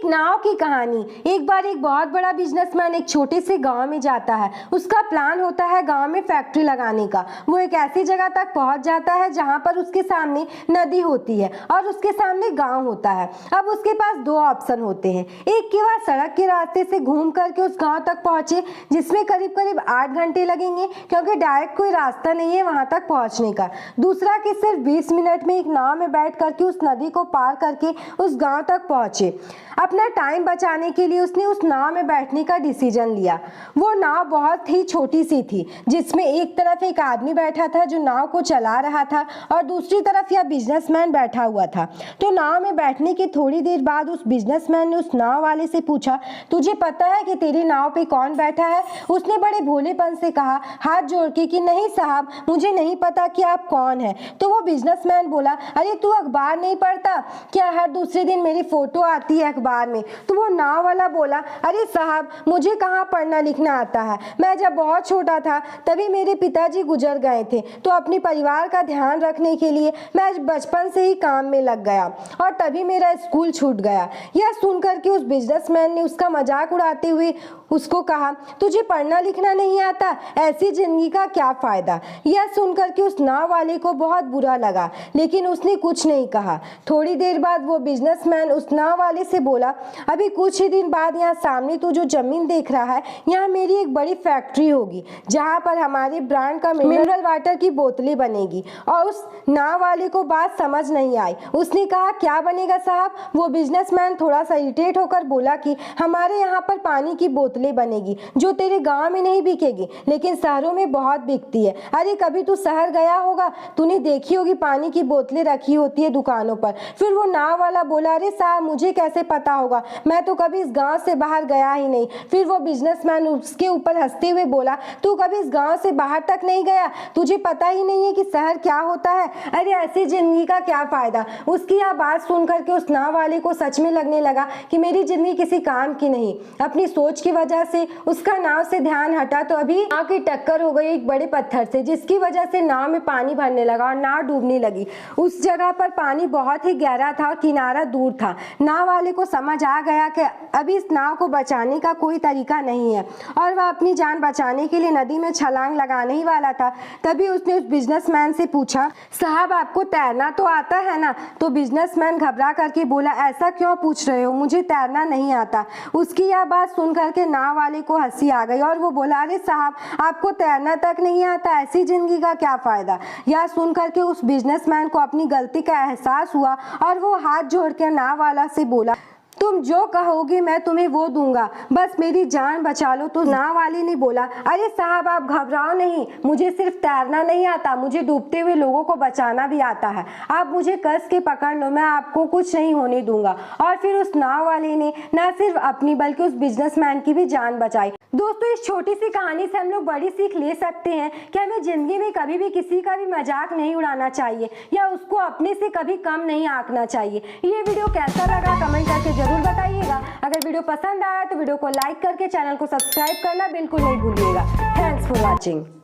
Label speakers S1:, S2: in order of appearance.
S1: एक नाव की कहानी। एक बार एक बहुत बड़ा बिजनेसमैन एक छोटे से गांव में जाता है। उसका प्लान होता है गांव में फैक्ट्री लगाने का। वो एक ऐसी जगह तक पहुंच जाता है जहां पर उसके सामने नदी होती है और उसके सामने गांव होता है। अब उसके पास दो ऑप्शन होते हैं। एक कि वह सड़क के रास्ते से घूम करके उस गाँव तक पहुंचे, जिसमें करीब करीब 8 घंटे लगेंगे क्योंकि डायरेक्ट कोई रास्ता नहीं है वहां तक पहुंचने का। दूसरा कि सिर्फ 20 मिनट में एक नाव में बैठ करके उस नदी को पार करके उस गांव तक पहुंचे। अपना टाइम बचाने के लिए उसने उस नाव में बैठने का डिसीजन लिया। वो नाव बहुत ही छोटी सी थी, जिसमें एक तरफ एक आदमी बैठा था जो नाव को चला रहा था और दूसरी तरफ यह बिजनेसमैन बैठा हुआ था। तो नाव में बैठने के थोड़ी देर बाद उस बिजनेसमैन ने उस नाव वाले से पूछा, तुझे पता है कि तेरी नाव पे कौन बैठा है? उसने बड़े भोलेपन से कहा, हाथ जोड़ के, कि नहीं साहब, मुझे नहीं पता कि आप कौन हैं। तो वो बिजनेसमैन बोला, अरे तू अखबार नहीं पढ़ता क्या? हर दूसरे दिन मेरी फोटो आती है अखबार में। तो वो नाव वाला बोला, अरे साहब, मुझे कहाँ पढ़ना लिखना आता है। मैं जब बहुत छोटा था तभी मेरे पिताजी गुजर गए थे, तो अपने परिवार का ध्यान रखने के लिए मैं बचपन से ही काम में लग गया और तभी मेरा स्कूल छूट गया। यह सुनकर के उस बिजनेसमैन ने उसका मजाक उड़ाते हुए उसको कहा, तुझे पढ़ना लिखना नहीं आता, ऐसी जिंदगी का क्या फायदा? यह सुनकर के उस नाव वाले को बहुत बुरा लगा, लेकिन उसने कुछ नहीं कहा। थोड़ी देर बाद वो बिजनेसमैन उस नाव वाले से बोला, अभी कुछ ही दिन बाद यहाँ सामने तू जो जमीन देख रहा है, यहाँ मेरी एक बड़ी फैक्ट्री होगी जहाँ पर हमारे ब्रांड का मिनरल वाटर की बोतलें बनेगी। और उस नाव वाले को बात समझ नहीं आई। उसने कहा, क्या बनेगा साहब? वो बिजनेसमैन थोड़ा सा इरिटेट होकर बोला कि हमारे यहाँ पर पानी की बोतलें बनेगी जो तेरे गांव में नहीं बिकेगी लेकिन शहरों में बहुत बिकती है। अरे कभी तू शहर गया होगा, तूने देखी होगी पानी की बोतलें रखी होती है दुकानों पर। फिर वो नाव वाला बोला, अरे साहब, मुझे कैसे पता होगा, मैं तो कभी इस गांव से बाहर गया ही नहीं। फिर वो बिजनेसमैन उसके ऊपर हंसते हुए बोला, तू कभी इस गांव से बाहर तक नहीं गया, तुझे पता ही नहीं है कि शहर क्या होता है? अरे ऐसी जिंदगी का क्या फायदा? उसकी यह बात सुन करके उस नाव वाले को सच में लगने लगा कि मेरी जिंदगी किसी काम की नहीं। अपनी सोच की वजह से उसका नाव से ध्यान हटा तो अभी नाव की टक्कर हो गई एक बड़े पत्थर से, जिसकी वजह से नाव में पानी भरने लगा और नाव डूबने लगी। उस जगह पर पानी बहुत ही गहरा था और किनारा दूर था। नाव वाले को समझ आ गया कि अभी इस नाव को बचाने का कोई तरीका नहीं है और वह अपनी जान बचाने के लिए नदी में छलांग लगाने ही वाला था। तभी उसने उस बिजनेसमैन से पूछा, साहब, आपको तैरना तो आता है ना? तो बिजनेसमैन घबरा करके बोला, ऐसा क्यों पूछ रहे हो, मुझे तैरना नहीं आता। उसकी यह बात सुन करके नाव वाले को हंसी आ गई और वो बोला, अरे साहब, आपको तैरना तक नहीं आता, ऐसी जिंदगी का क्या फायदा? यह सुन करके उस बिजनेसमैन को अपनी गलती का एहसास हुआ और वो हाथ जोड़ के नाव वाला से बोला, तुम जो कहोगे मैं तुम्हें वो दूंगा, बस मेरी जान बचा लो। तो नाव वाले ने बोला, अरे साहब, आप घबराओ नहीं, मुझे सिर्फ तैरना नहीं आता, मुझे डूबते हुए लोगों को बचाना भी आता है। आप मुझे कस के पकड़ लो, मैं आपको कुछ नहीं होने दूंगा। और फिर उस नाव वाले ने न सिर्फ अपनी बल्कि उस बिजनेसमैन की भी जान बचाई। दोस्तों, इस छोटी सी कहानी से हम लोग बड़ी सीख ले सकते हैं कि हमें जिंदगी में कभी भी किसी का भी मजाक नहीं उड़ाना चाहिए या उसको अपने से कभी कम नहीं आंकना चाहिए। ये वीडियो कैसा लगा कमेंट करके जरूर बताइएगा। अगर वीडियो पसंद आया तो वीडियो को लाइक करके चैनल को सब्सक्राइब करना बिल्कुल नहीं भूलिएगा। Thanks for watching.